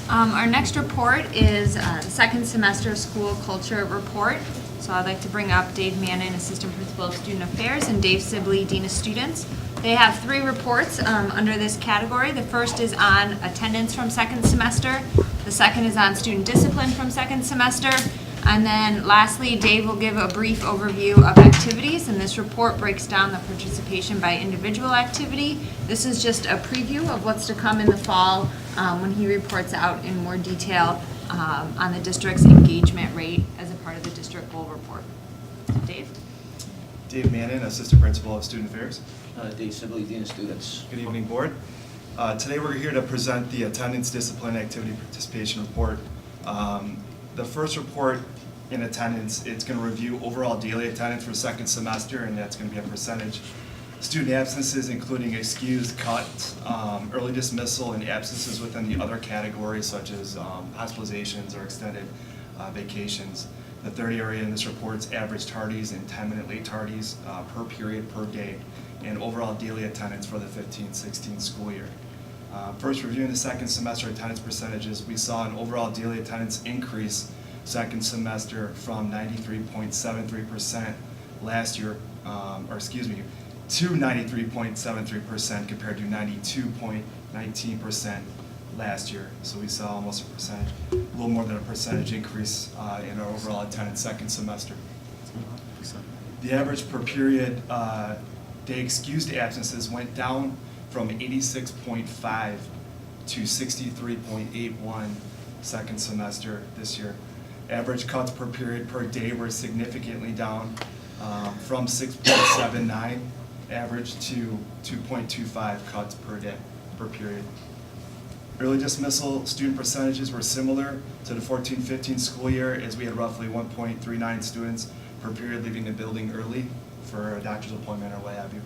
Our next report is the second semester school culture report. So I'd like to bring up Dave Mannon, Assistant Principal of Student Affairs, and Dave Sibley, Dean of Students. They have three reports under this category. The first is on attendance from second semester. The second is on student discipline from second semester. And then lastly, Dave will give a brief overview of activities, and this report breaks down the participation by individual activity. This is just a preview of what's to come in the fall when he reports out in more detail on the district's engagement rate as a part of the district goal report. Dave? Dave Mannon, Assistant Principal of Student Affairs. Dave Sibley, Dean of Students. Good evening, Board. Today we're here to present the Attendance, Discipline, Activity Participation Report. The first report in attendance, it's going to review overall daily attendance for second semester, and that's going to be a percentage. Student absences, including excused, cut, early dismissal, and absences within the other categories, such as hospitalizations or extended vacations. The third area in this report is average tardies and 10-minute late tardies per period per day, and overall daily attendance for the 15-16 school year. First, reviewing the second semester attendance percentages, we saw an overall daily attendance increase second semester from 93.73% last year, to 93.73% compared to 92.19% last year. So we saw almost a little more than a percentage increase in our overall attendance second semester. The average per period day excused absences went down from 86.5 to 63.81 second semester this year. Average cuts per period per day were significantly down from 6.79 average to 2.25 cuts per day, per period. Early dismissal student percentages were similar to the 14-15 school year, as we had roughly 1.39 students per period leaving the building early for a doctor's appointment or what have you.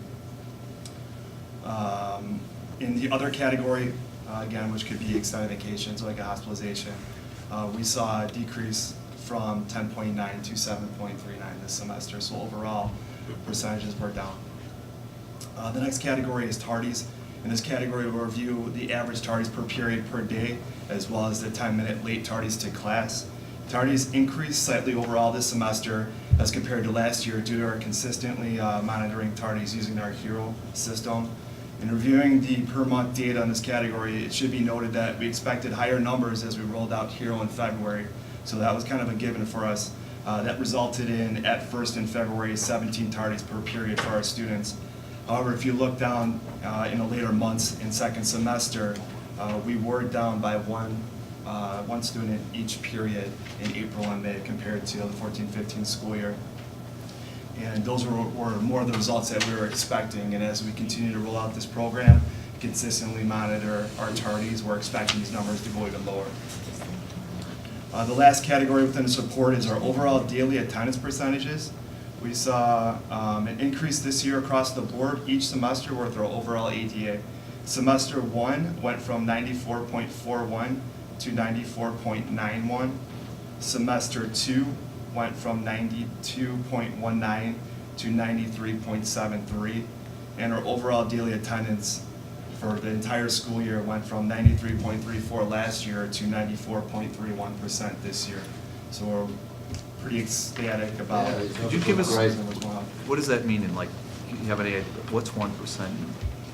In the other category, again, which could be extended vacations, like a hospitalization, we saw a decrease from 10.9 to 7.39 this semester. So overall, percentages were down. The next category is tardies. In this category, we'll review the average tardies per period per day, as well as the 10-minute late tardies to class. Tardies increased slightly overall this semester as compared to last year due to our consistently monitoring tardies using our HERO system. In reviewing the per month data in this category, it should be noted that we expected higher numbers as we rolled out HERO in February. So that was kind of a given for us. That resulted in, at first in February, 17 tardies per period for our students. However, if you look down in the later months in second semester, we were down by one student each period in April and May compared to the 14-15 school year. And those were more of the results that we were expecting. And as we continue to roll out this program, consistently monitor our tardies, we're expecting these numbers to go even lower. The last category within this report is our overall daily attendance percentages. We saw an increase this year across the board each semester with our overall ADA. Semester 1 went from 94.41 to 94.91. Semester 2 went from 92.19 to 93.73. And our overall daily attendance for the entire school year went from 93.34 last year to 94.31% this year. So we're pretty ecstatic about it. Could you give us, what does that mean in, like, you have any idea, what's 1%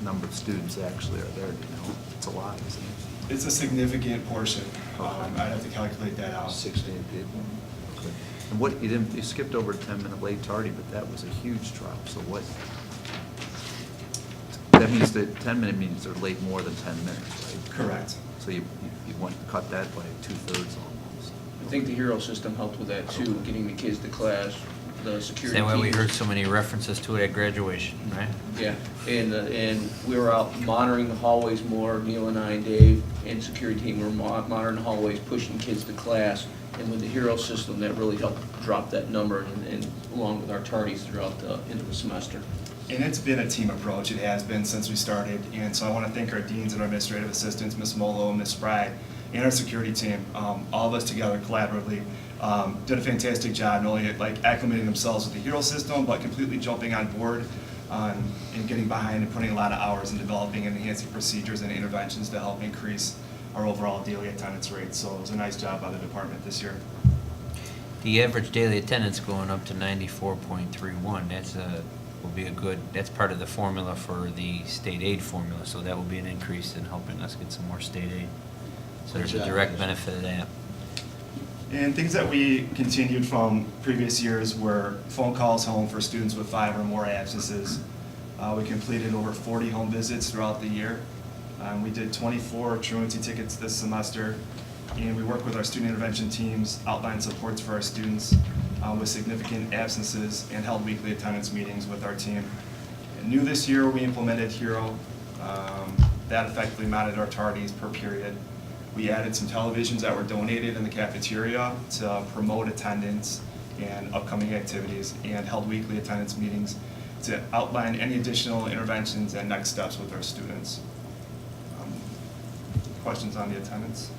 number of students actually are there, you know? It's a lot, isn't it? It's a significant portion. I'd have to calculate that out. 16 people. Okay. And what, you skipped over 10-minute late tardy, but that was a huge drop, so what? That means that 10-minute means they're late more than 10 minutes, right? Correct. So you want to cut that by 2/3 almost. I think the HERO system helped with that too, getting the kids to class, the security Same way we teams. heard so many references to it at graduation, right? Yeah, and we were out monitoring the hallways more, Neil and I and Dave and security team were monitoring the hallways, pushing kids to class. And with the HERO system, that really helped drop that number and along with our tardies throughout the end of the semester. And it's been a team approach. It has been since we started. And so I want to thank our deans and our administrative assistants, Ms. Molo, Ms. Spry, and our security team. All of us together collaboratively did a fantastic job, not only like acclimating themselves with the HERO system, but completely jumping on board and getting behind and putting a lot of hours in developing and enhancing procedures and interventions to help increase our overall daily attendance rate. So it was a nice job by the department this year. The average daily attendance going up to 94.31, will be a good, that's part of the formula for the state aid formula, so that will be an increase in helping us get some more state aid. So there's a direct benefit of that. And things that we continued from previous years were phone calls home for students with 5 or more absences. We completed over 40 home visits throughout the year. We did 24 truancy tickets this semester, and we worked with our student intervention teams, outlined supports for our students with significant absences, and held weekly attendance meetings with our team. And new this year, we implemented HERO. That effectively mounted our tardies per period. We added some televisions that were donated in the cafeteria to promote attendance and upcoming activities, and held weekly attendance meetings to outline any additional interventions and next steps with our students. Questions on the attendance?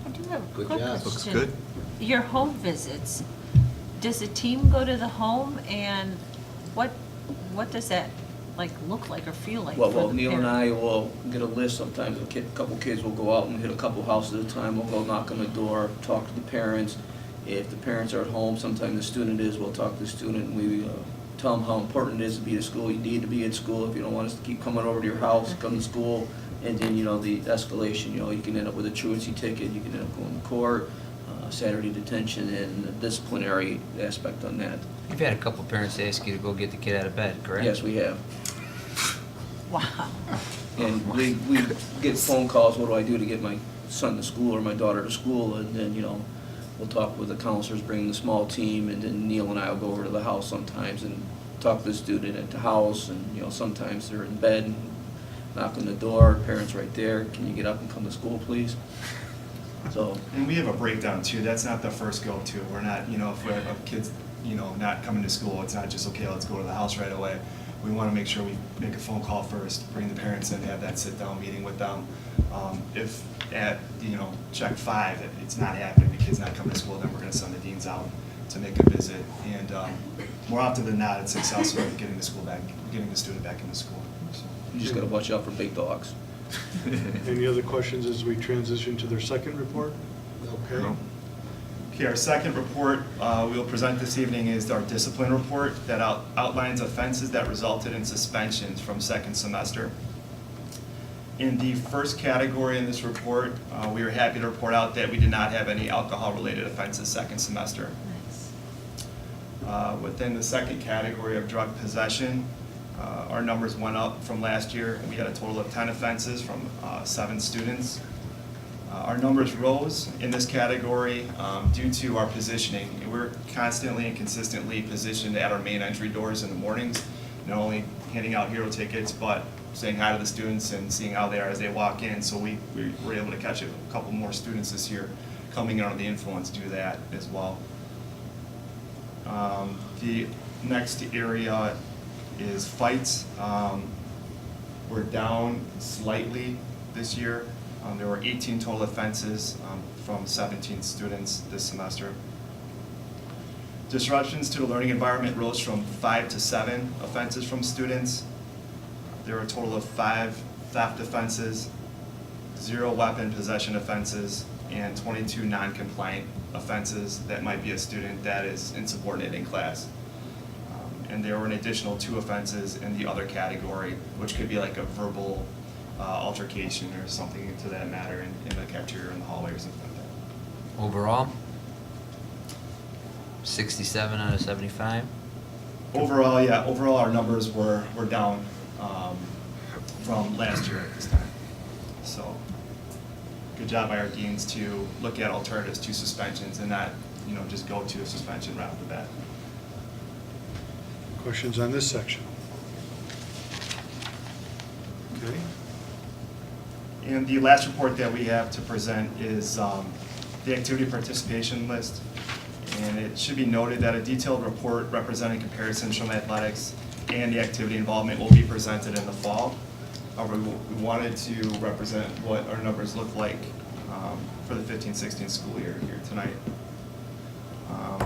I do have a Good quick job. question. Looks good. Your home visits, does the team go to the home, and what does that look like or feel like? Well, for the Neil and parent? I will get a list. Sometimes a couple kids will go out and hit a couple houses at a time. We'll go knock on the door, talk to the parents. If the parents are at home, sometimes the student is, we'll talk to the student, and we tell them how important it is to be at school. You need to be at school. If you don't want us to keep coming over to your house, come to school. And then, the escalation, you can end up with a truancy ticket, you can end up going to court, Saturday detention, and the disciplinary aspect on that. You've had a couple parents ask you to go get the kid out of bed, correct? Yes, we have. Wow. And we get phone calls, what do I do to get my son to school or my daughter to school? And then, we'll talk with the counselors, bring the small team, and then Neil and I will go over to the house sometimes and talk to the student at the house. And, sometimes they're in bed, and knock on the door, parents right there, can you get up and come to school, please? So. And we have a breakdown too. That's not the first go-to. We're not, if we have a kid's, not coming to school, it's not just, okay, let's go to the house right away. We want to make sure we make a phone call first, bring the parents in, have that sit-down meeting with them. If at, check 5, it's not happening, the kid's not coming to school, then we're going to send the deans out to make a visit. And more often than not, it's successful in getting the student back into school. So. You just gotta watch out for big dogs. Any other questions as we transition to their second report? Okay. No. Okay, our second report we'll present this evening is our discipline report that outlines offenses that resulted in suspensions from second semester. In the first category in this report, we are happy to report out that we did not have any alcohol-related offenses second semester. Nice. Within the second category of drug possession, our numbers went up from last year, and we had a total of 10 offenses from 7 students. Our numbers rose in this category due to our positioning. We're constantly and consistently positioned at our main entry doors in the mornings, not only handing out HERO tickets, but saying hi to the students and seeing how they are as they walk in. So we were able to catch a couple more students this year coming in under the influence do that as well. The next area is fights. We're down slightly this year. There were 18 total offenses from 17 students this semester. Disruptions to the learning environment rose from 5 to 7 offenses from students. There were a total of 5 theft offenses, 0 weapon possession offenses, and 22 non-compliant offenses that might be a student that is insubordinate in class. And there were an additional 2 offenses in the other category, which could be like a verbal altercation or something to that matter in the cafeteria or in the hallway or something like that. Overall, 67 out of 75. Overall, yeah, overall our numbers were down from last year at this time. So, good job by our deans to look at alternatives to suspensions and not, just go to a suspension right off the bat. Questions on this section? Okay. And the last report that we have to present is the activity participation list. And it should be noted that a detailed report representing comparisons from athletics and the activity involvement will be presented in the fall. However, we wanted to represent what our numbers look like for the 15-16 school year here tonight.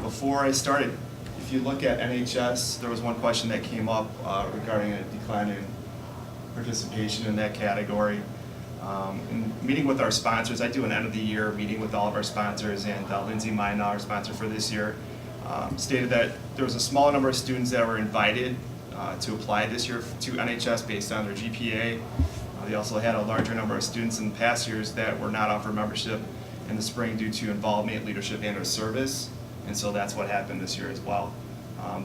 Before I started, if you look at NHS, there was one question that came up regarding a decline in participation in that category. In meeting with our sponsors, I do an end of the year meeting with all of our sponsors, and Lindsay Mina, our sponsor for this year, stated that there was a small number of students that were invited to apply this year to NHS based on their GPA. They also had a larger number of students in past years that were not offered membership in the spring due to involvement, leadership, and or service, and so that's what happened this year as well.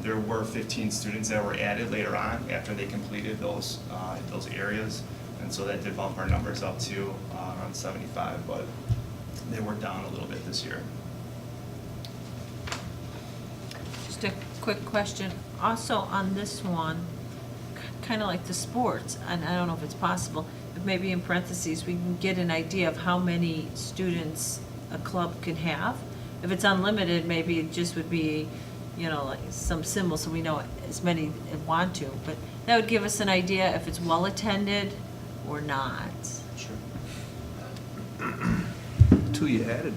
There were 15 students that were added later on after they completed those areas, and so that did bump our numbers up to around 75, but they were down a little bit this year. Just a quick question. Also on this one, kind of like the sports, and I don't know if it's possible, but maybe in parentheses, we can get an idea of how many students a club can have. If it's unlimited, maybe it just would be, you know, like some symbol so we know as many as want to. But that would give us an idea if it's well-attended or not. Sure. The two you added,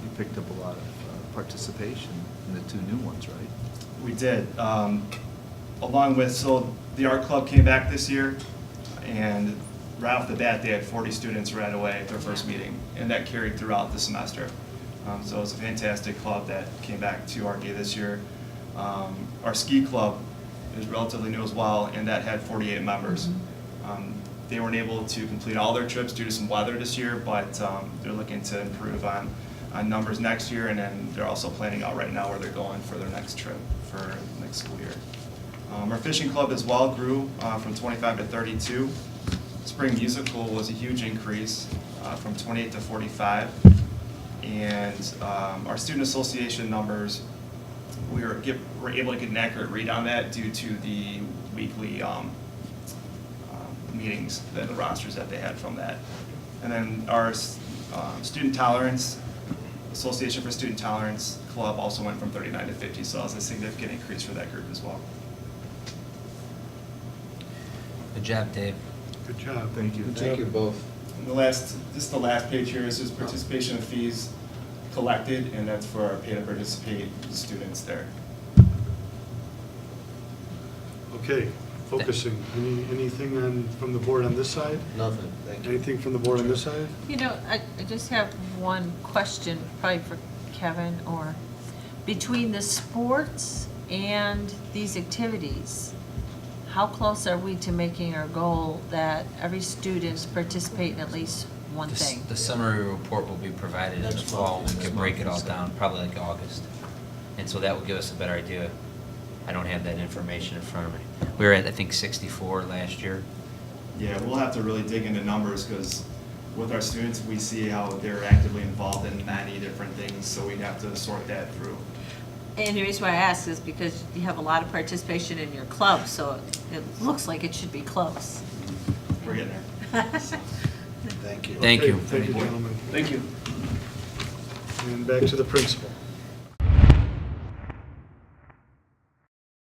you picked up a lot of participation in the two new ones, right? We did. Along with, so the art club came back this year, and right off the bat, they had 40 students right away at their first meeting, and that carried throughout the semester. So it's a fantastic club that came back to RD this year. Our ski club is relatively new as well, and that had 48 members. They weren't able to complete all their trips due to some weather this year, but they're looking to improve on numbers next year, and then they're also planning out right now where they're going for their next trip for next school year. Our fishing club as well grew from 25 to 32. Spring musical was a huge increase from 28 to 45. And our student association numbers, we were able to get an accurate read on that due to the weekly meetings, the rosters that they had from that. And then our student tolerance, Association for Student Tolerance Club also went from 39 to 50, so it was a significant increase for that group as well. Good job, Dave. Good job. Thank you. Thank you both. And the last page here is just participation fees collected, and that's for our pay to participate students there. Okay, focusing. Anything from the board on this side? Nothing, thank you. Anything from the board on this side? You know, I just have one question, probably for Kevin, or between the sports and these activities, how close are we to making our goal that every student participate in at least one thing? The summary report will be provided in the Next fall. month. We can break it all down, probably like August. And so that will give us a better idea. I don't have that information in front of me. We were at, I think, 64 last year. Yeah, we'll have to really dig into numbers, because with our students, we see how they're actively involved in many different things, so we'd have to sort that through. And the reason why I ask is because you have a lot of participation in your club, so it looks like it should be close. We're getting there. Thank you. Thank Okay, you. Thank you, gentlemen. Thank you. And back to the principal.